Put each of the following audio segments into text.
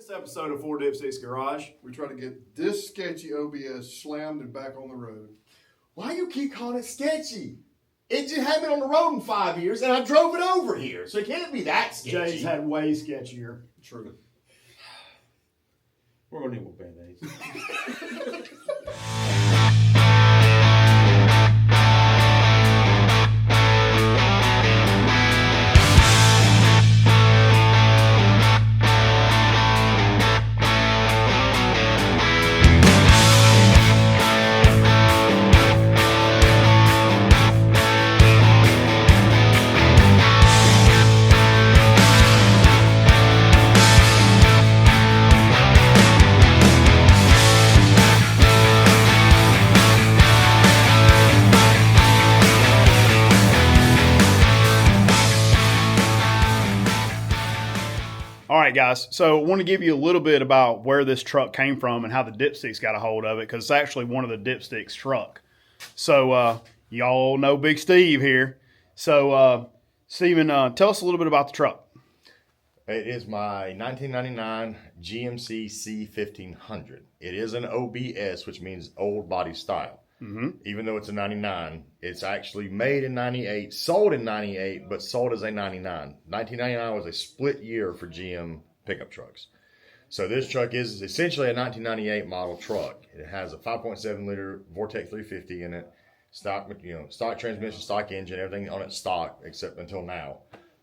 This episode of Four Dipsticks Garage, we try to get this sketchy OBS slammed and back on the road. Why you keep calling it sketchy? It just had been on the road in 5 years, and I drove it over here, so it can't be that sketchy. Jay's had way sketchier. True. We're going to need more Band-Aids. All right, guys. So I want to give you a little bit about where this truck came from and how the Dipsticks got a hold of it, because it's actually one of the Dipsticks truck. So y'all know Big Steve here. So Steven, tell us a little bit about the truck. It is my 1999 GMC C1500. It is an OBS, which means old body style. Mm-hmm. Even though it's a 99, it's actually made in 98, sold in 98, but sold as a 99. 1999 was a split year for GM pickup trucks. So this truck is essentially a 1998 model truck. It has a 5.7 liter Vortec 350 in it, stock transmission, stock engine, everything on it stock except until now.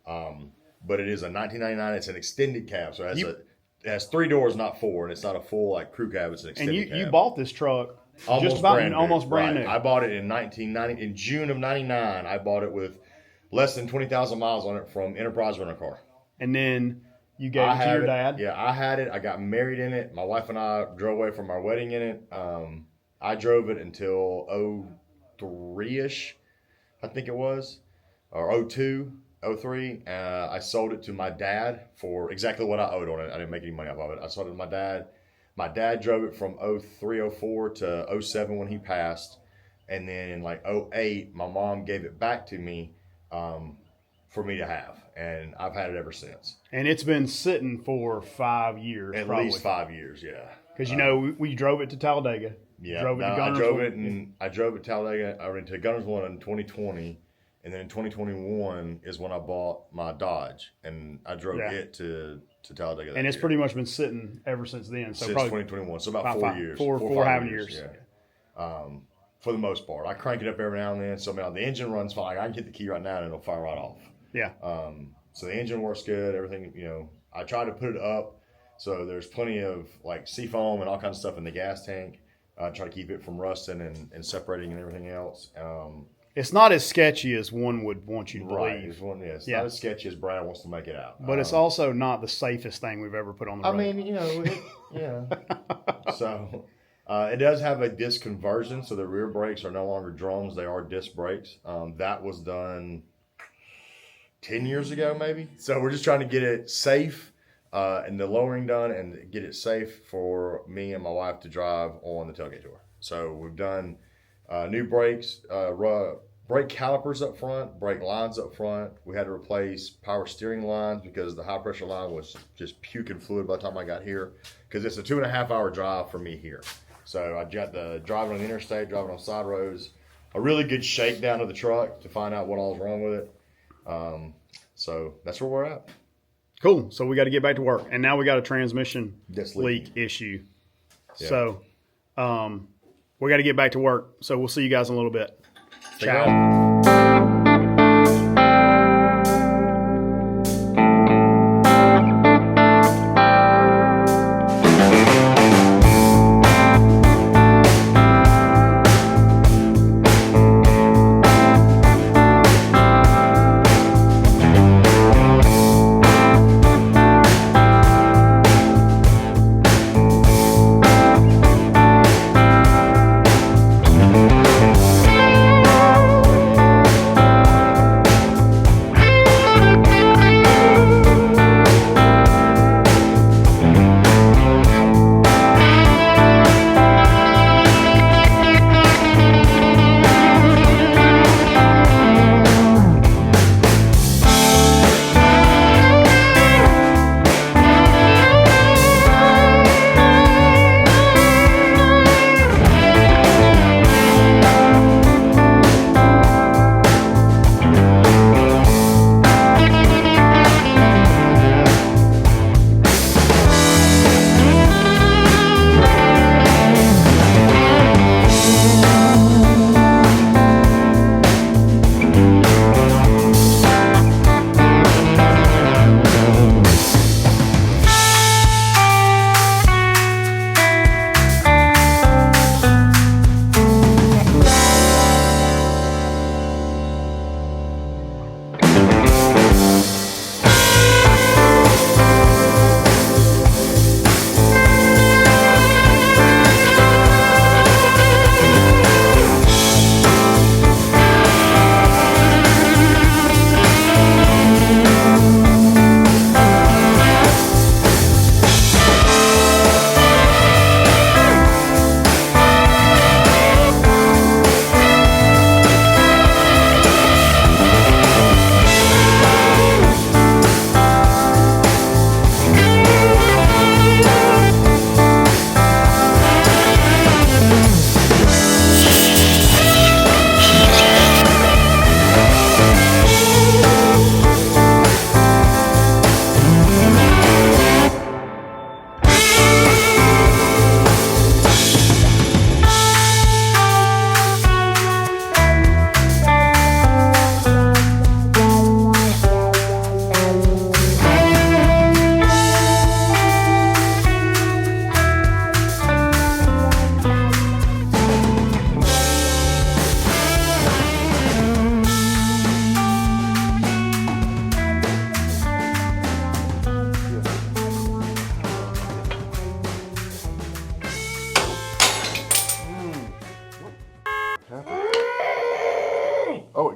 But it is a 1999. It's an extended cab, so it has 3 doors, not 4, and it's not a full like crew cab. It's an extended cab. And you bought this truck almost brand new. I bought it in 1990. In June of '99, I bought it with less than 20,000 miles on it from Enterprise Rental Car. And then you gave it to your dad? Yeah, I had it. I got married in it. My wife and I drove away from our wedding in it. I drove it until 03-ish, I think it was, or 02, 03. I sold it to my dad for exactly what I owed on it. I didn't make any money off of it. I sold it to my dad. My dad drove it from 03, 04 to 07 when he passed. And then in like 08, my mom gave it back to me for me to have. And I've had it ever since. And it's been sitting for 5 years, At probably. least 5 years, yeah. Because, we drove it to Talladega. Yeah, I drove it Talladega, to Gunnersville in 2020. And then in 2021 is when I bought my Dodge. And I drove it to Talladega. And it's pretty much been sitting ever since then. So since probably 2021. So about 4 years. Four and a half years. Yeah. For the most part. I crank it up every now and then. So the engine runs fine. I can get the key right now and it'll fire right off. Yeah. So the engine works good. Everything, I try to put it up so there's plenty of like seafoam and all kinds of stuff in the gas tank. I try to keep it from rusting and separating and everything else. It's not as sketchy as one would want you to believe. It's not as sketchy as Brad wants to make it out. But it's also not the safest thing we've ever put on the road. So it does have a disc conversion, so the rear brakes are no longer drums. They are disc brakes. That was done 10 years ago, maybe. So we're just trying to get it safe and the lowering done and get it safe for me and my wife to drive on the tailgate tour. So we've done new brakes, brake calipers up front, brake lines up front. We had to replace power steering lines because the high pressure line was just puking fluid by the time I got here. Because it's a 2.5 hour drive for me here. So I got the driving on the interstate, driving on side roads, a really good shakedown of the truck to find out what all was wrong with it. So that's where we're at. Cool. So we got to get back to work. And now we got a transmission leak issue. Yeah. So we got to get back to work. So we'll see you guys in a little bit. Ciao.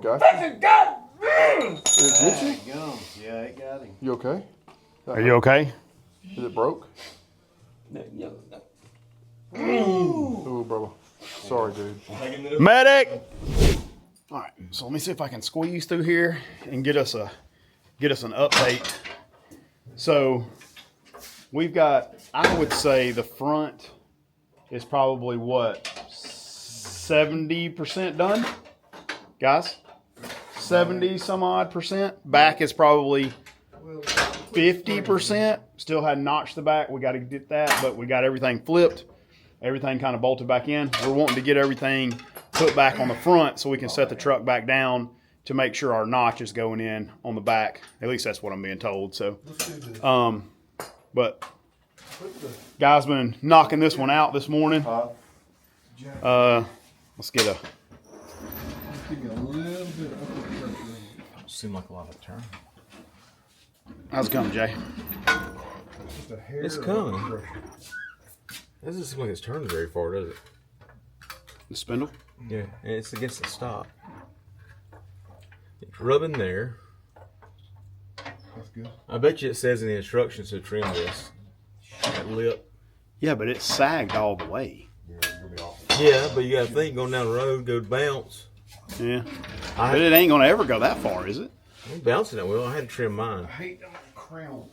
got you. Did it get you? Gums. Yeah, it got him. You okay? Are you okay? Is it broke? Ooh, brother. Sorry, dude. Medic! All right, so let me see if I can squeeze through here and get us an update. So we've got, I would say the front is probably what, 70% done, guys? 70 some odd percent. Back is probably 50%. Still hadn't notched the back. We got to get that, but we got everything flipped. Everything kind of bolted back in. We're wanting to get everything put back on the front so we can set the truck back down to make sure our notch is going in on the back. At least that's what I'm being told. So, but guys been knocking this one out this morning. Let's get a. Seem like a lot of turn. How's it coming, Jay? It's coming. It doesn't seem like it's turning very far, does it? The spindle? Yeah, and it's against the stop. It's rubbing there. That's good. I bet you it says in the instructions to trim this. That lip. Yeah, but it sagged all the way. Yeah, but you got to think going down the road, go bounce. Yeah. But it ain't going to ever go that far, is it? I'm bouncing that well. I had to trim mine. I hate them crowns.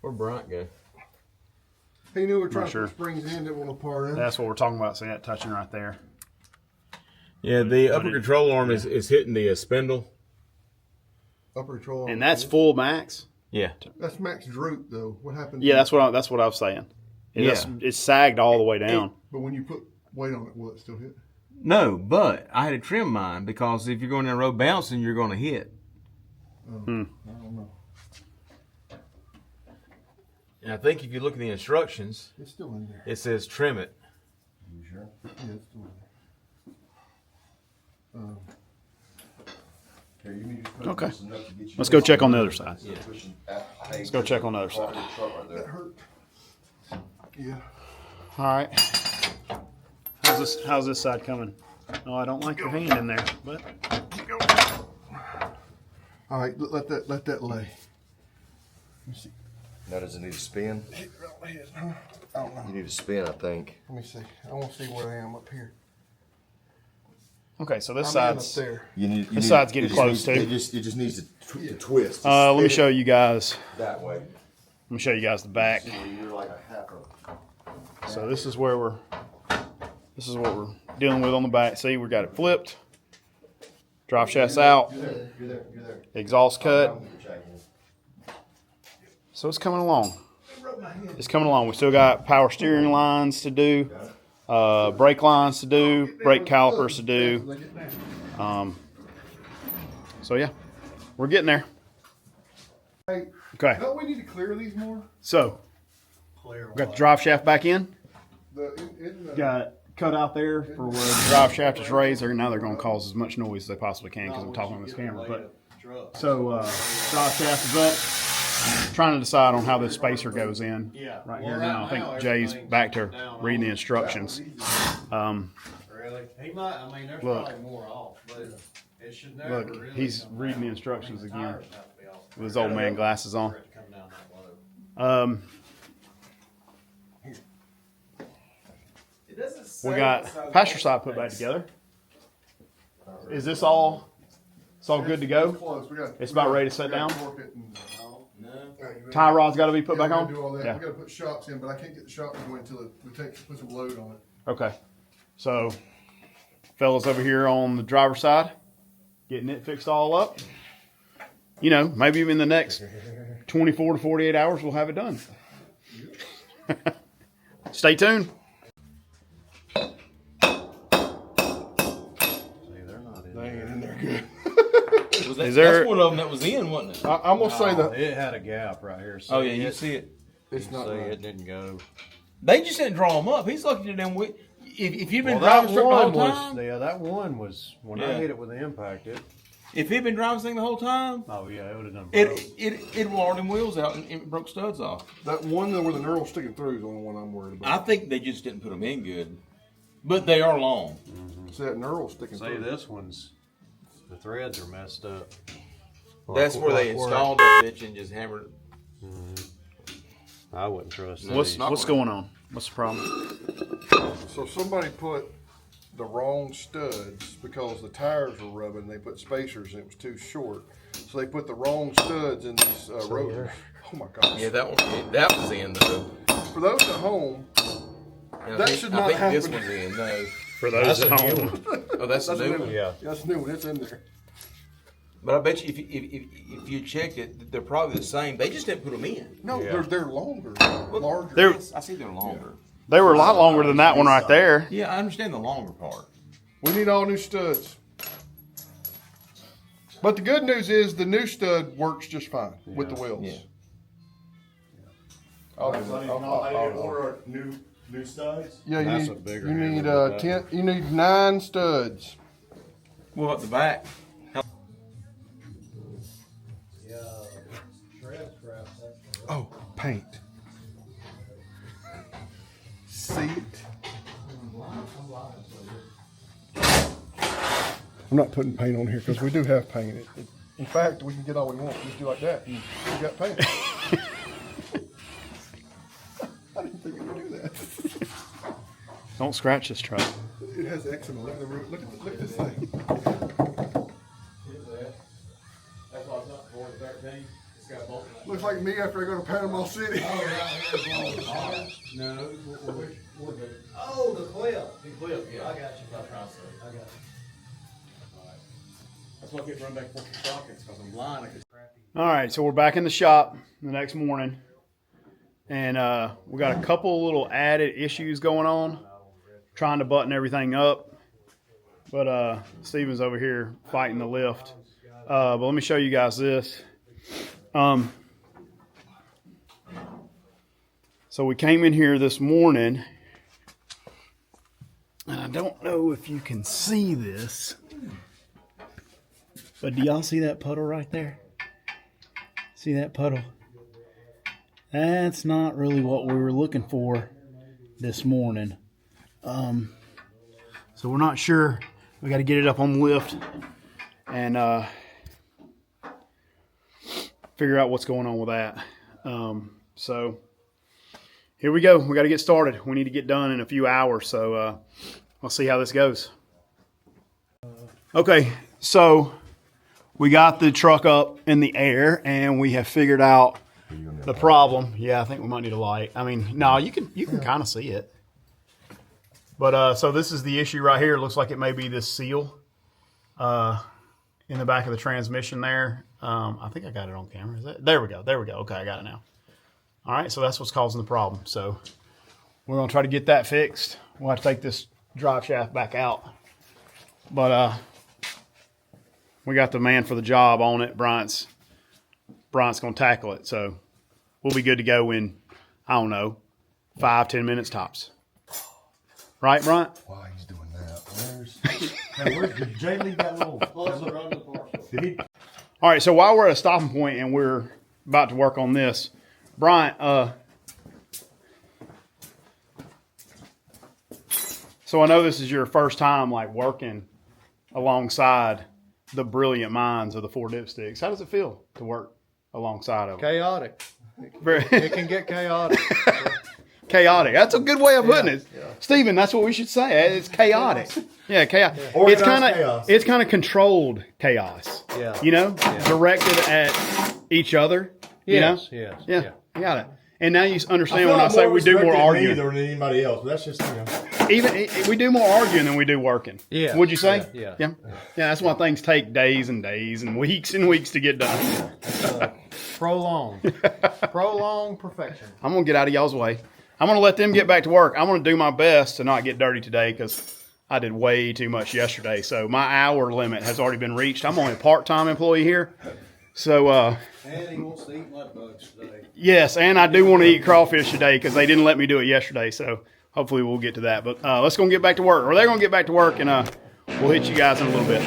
Where'd Bryant go? He knew we were trying sure. to put springs in that won't apart. That's what we're talking about. See that touching right there. Yeah, the upper control arm is hitting the spindle. Upper control. And that's full max? Yeah. That's max droop though. What happened? Yeah, that's what I was saying. It's sagged all the way down. But when you put weight on it, will it still hit? No, but I had to trim mine because if you're going down the road bouncing, you're going to hit. I don't know. And I think if you look at the instructions, It's still in there. it says trim it. You sure? Yeah, it's still in there. Okay. Let's go check on the other side. Let's go check on the other side. That hurt. Yeah. All right. How's this side coming? Oh, I don't like your hand in there, but All right, let that lay. Let me see. Now, does it need to spin? I don't know. You need to spin, I think. Let me see. I want to see where I am up here. okay. So this I'm in side's up there. This side's getting close, too. It just needs to twist. let me show you guys. That way. Let me show you guys the back. You're like a half a... So this is what we're dealing with on the back. See, we got it flipped. Drive shaft's out. You're there. Exhaust cut. So it's coming along. It's coming along. We still got power steering lines to do, brake lines to do, brake calipers to do. So yeah, we're getting there. Hey, Okay. don't we need to clear these more? So we got the drive shaft back in. The Got it cut out there for where the drive shaft is raised. Now they're going to cause as much noise as they possibly can because I'm talking on this camera. But so drive shaft is up. Trying to decide on how this spacer goes in right here now. I think Jay's back to reading the instructions. Really? He might. I mean, there's Look. probably more off, but it should never Look, really. he's reading the instructions again Tires have to be off with his old man glasses on. for it to come down that low. It doesn't say We got passenger side put back together. Is this all? It's all good to go. close. It's about ready to set down? No. Tie rod's got to be put back on. Do all that. Yeah. We got to put shocks in, but I can't get the shocks going until we put some load on it. Okay. So, fellas over here on the driver's side, getting it fixed all up. You know, maybe even the next 24 to 48 hours, we'll have it done. Stay tuned. They ain't in there good. Is there- That's one of them that was in, wasn't it? I'm gonna say that It had a gap right here. Oh yeah, you see it. it's not See, right. it didn't go. They just didn't draw them up. He's looking at them. If you've been Well, that driving the whole one was. time, Yeah, that one was when I Yeah. hit it with the impact. if he'd been driving this thing the whole time, Oh yeah, it would have done. it wore them wheels out and it broke studs off. That one though where the knurl's sticking through is the only one I'm worried about. I think they just didn't put them in good, but they are long. See that knurl's sticking See, through. this one's The threads are messed up. That's where they installed that bitch and just hammered it. I wouldn't trust What's these. going on? What's the problem? So somebody put the wrong studs because the tires were rubbing. They put spacers and it was too short. So they put the wrong studs in these rotors. Oh my gosh. Yeah, that was in though. For those at home, And That I think, should I not think this happen. one's in though. For those at home. Oh, that's the new one. Yeah. that's new one. It's in there. But I bet you if you check it, they're probably the same. They just didn't put them in. No, Yeah. they're longer, larger. They're- I see they're longer. They were a lot longer than that one right there. Yeah, I understand the longer part. We need all new studs. But the good news is the new stud works just fine with the wheels. Yeah. order new studs. Yeah, That's you a need, bigger you need hammer with that. 10. You need 9 studs. Well, at the back. Oh, paint. Seat. I'm not putting paint on here because we do have paint. In fact, we can get all we want. Just do like that, and we got paint. I didn't think we could do that. Don't scratch this truck. It has eczema. Look at the roof. Look at this thing. Looks like me after I go to Panama City. Oh, the clip. The clip, yeah. I got you. I got you. That's why I keep running back and forth to sockets because I'm blind. All right, so we're back in the shop the next morning, and we got a couple little added issues going on, trying to button everything up. But Steven's over here fighting the lift. But let me show you guys this. So we came in here this morning, and I don't know if you can see this, but do y'all see that puddle right there? See that puddle? That's not really what we were looking for this morning. So we're not sure. We got to get it up on the lift and figure out what's going on with that. So here we go. We got to get started. We need to get done in a few hours. So we'll see how this goes. Okay, so we got the truck up in the air and we have figured out the problem. Yeah, I think we might need a light. I mean, no, you can kind of see it. But so this is the issue right here. It looks like it may be this seal in the back of the transmission there. I think I got it on camera. Is that? There we go. There we go. Okay, I got it now. All right, so that's what's causing the problem. So we're going to try to get that fixed. We'll have to take this drive shaft back out. But we got the man for the job on it. Bryant's going to tackle it. So we'll be good to go in, I don't know, 5-10 minutes tops. Right, Bryant? Why he's doing that? Did Jay leave that little? All right, so while we're at a stopping point and we're about to work on this, Bryant, so I know this is your first time like working alongside the brilliant minds of the 4 Dipsticks. How does it feel to work alongside of them? Chaotic. Very It can get chaotic. chaotic. That's a good way of putting it. yeah. Steven, that's what we should say. It's chaotic. Yeah, chaos. It's Organized kind chaos. of it's kind of controlled chaos. Yeah. You know, directed at each other. You Yes, know? yes. Yeah, I got it. And now you understand feel when I like say we do more respected me arguing. than anybody else, but that's just We do more arguing than we do working. Yeah, Would you say? yeah. Yeah. That's why things take days and days and weeks to get done. Prolonged perfection. I'm gonna get out of y'all's way. I'm gonna let them get back to work. I'm gonna do my best to not get dirty today because I did way too much yesterday. So my hour limit has already been reached. I'm only a part-time employee here. So And he wants to eat mud bugs today. yes, and I do want to eat crawfish today because they didn't let me do it yesterday. So hopefully we'll get to that. But let's go get back to work, or they're gonna get back to work, and we'll hit you guys in a little bit.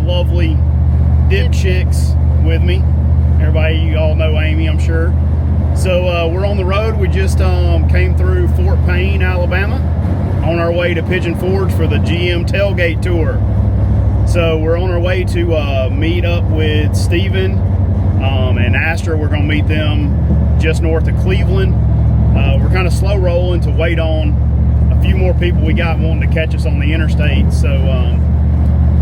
lovely Dipsticks with me. Everybody, you all know Amy, I'm sure. So we're on the road. We just came through Fort Payne, Alabama, on our way to Pigeon Forge for the GM Tailgate Tour. So we're on our way to meet up with Steven and Astra. We're going to meet them just north of Cleveland. We're kind of slow rolling to wait on a few more people we got wanting to catch us on the interstate. So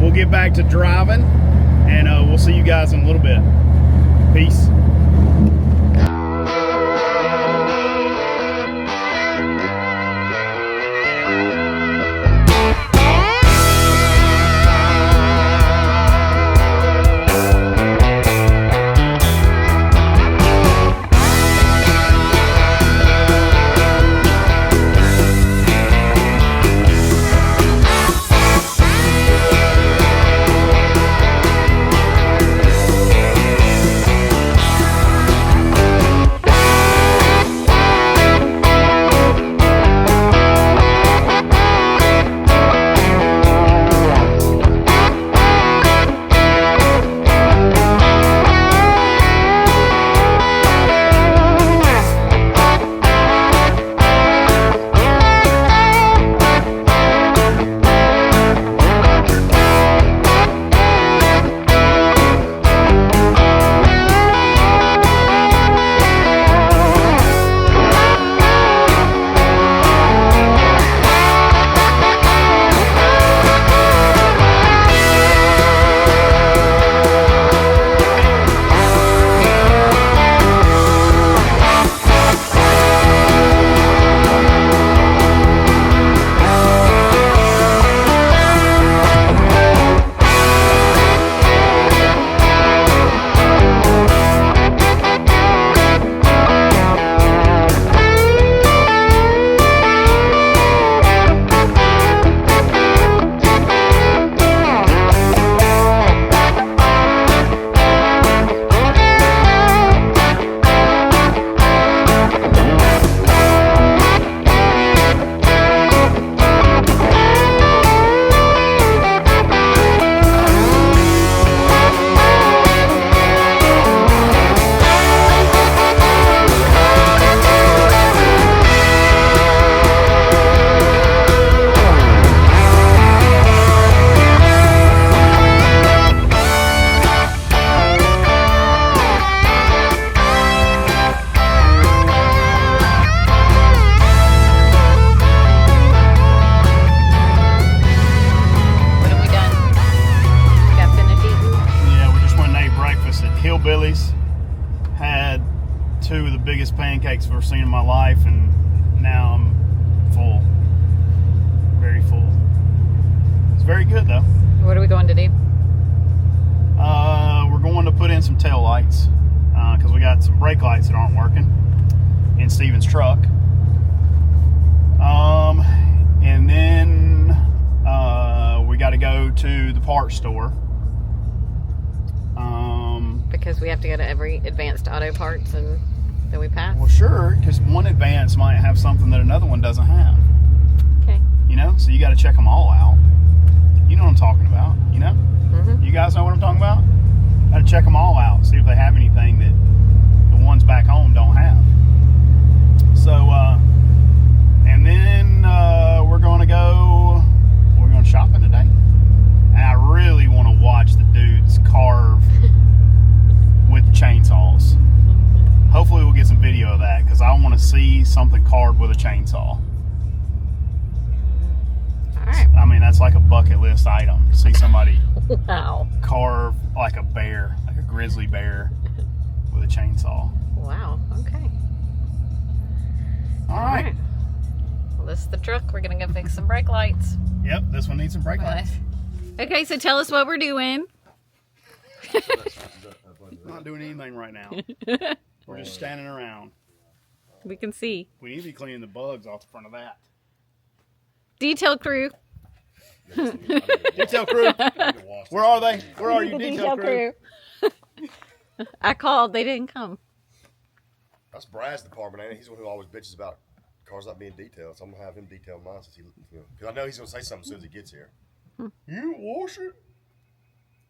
we'll get back to driving, and we'll see you guys in a little bit. Peace. Hillbillies. Had two of the biggest pancakes I've ever seen in my life, and now I'm full. Very full. It's very good though. What are we going to do? We're going to put in some tail lights because we got some brake lights that aren't working in Steven's truck. And then we got to go to the parts store. Because we have to go to every Advanced Auto Parts and then we pass? Well, sure, because one Advance might have something that another one doesn't have. Okay. You know, so you got to check them all out. You know what I'm talking about, you know? Mm-hmm. You guys know what I'm talking about? Got to check them all out, see if they have anything that the ones back home don't have. So, and then we're going shopping today. And I really want to watch the dudes carve with chainsaws. Hopefully we'll get some video of that because I want to see something carved with a chainsaw. Alright. I mean, that's like a bucket list item. To see somebody Wow. carve like a bear, like a grizzly bear with a chainsaw. Wow. Okay. All right. Well, this is the truck. We're going to go fix some brake lights. Yep, this one needs some brake lights. Okay, so tell us what we're doing. Not doing anything right now. We're just standing around. We can see. We need to be cleaning the bugs off the front of that. Detail crew. Detail crew. Where are they? Where are you, detail crew? I called. They didn't come. That's Brad's department, ain't it? He's the one who always bitches about cars not being detailed. So I'm gonna have him detail mine since he, because I know he's gonna say something as soon as he gets here. You wash it?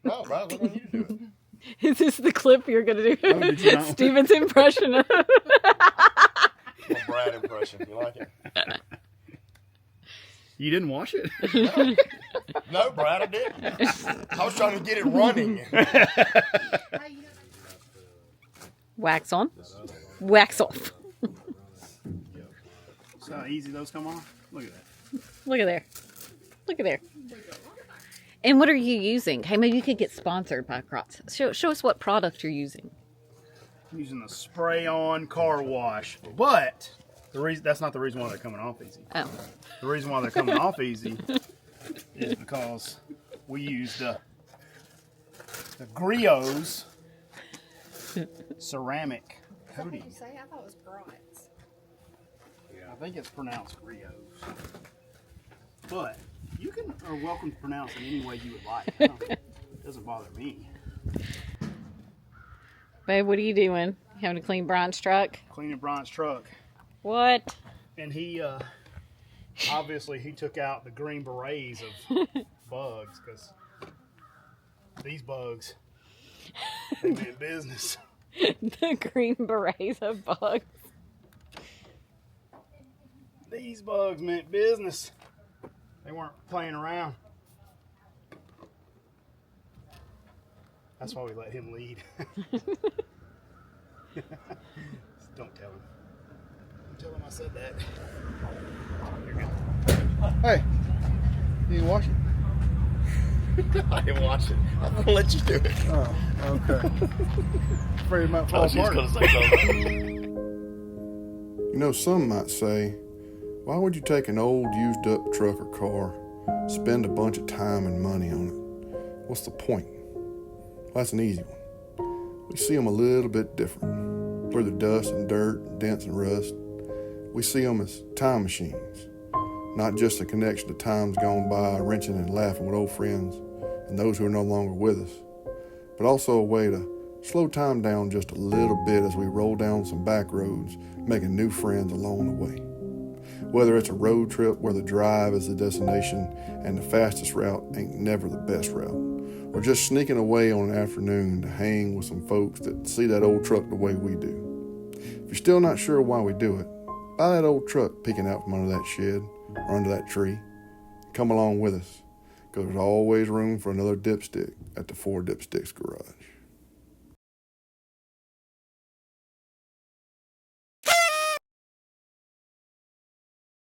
No, Brian, look on you to do it. Is this the clip you're gonna do? Oh, did you not? Steven's impression of A Brad impression. You like it? You didn't watch it? No, Brad, I didn't. I was trying to get it running. wax on, wax off. See how easy those come off? Look at that. Look at there. Look at there. And what are you using? Hey, maybe you could get sponsored by Crocs. Show us what product you're using. I'm using the spray-on car wash. But that's not the reason why they're coming off easy. Oh. The reason why they're coming off easy is because we use the Griot's ceramic coating. Say, I thought it was Brights. I think it's pronounced Griot's. But you are welcome to pronounce it any way you would like. It doesn't bother me. Babe, what are you doing? Having to clean Brian's truck? Cleaning Brian's truck. What? And he, obviously, he took out the green berets of bugs because these bugs, they meant business. The green berets of bugs. These bugs meant business. They weren't playing around. That's why we let him lead. Don't tell him. Don't tell him I said that. You're good. Hey, you didn't wash it? I didn't watch it. I'm going to let you do it. Oh, okay. Afraid it might fall Oh, she's apart. going to say something. You know, some might say, why would you take an old used up truck or car, spend a bunch of time and money on it? What's the point? Well, that's an easy one. We see them a little bit different. Where they're dust and dirt, dents and rust, we see them as time machines. Not just a connection to times gone by, wrenching and laughing with old friends and those who are no longer with us, but also a way to slow time down just a little bit as we roll down some back roads, making new friends along the way. Whether it's a road trip where the drive is the destination and the fastest route ain't never the best route, or just sneaking away on an afternoon to hang with some folks that see that old truck the way we do. If you're still not sure why we do it, buy that old truck peeking out from under that shed or under that tree. Come along with us, because there's always room for another dipstick at the 4 Dipsticks garage.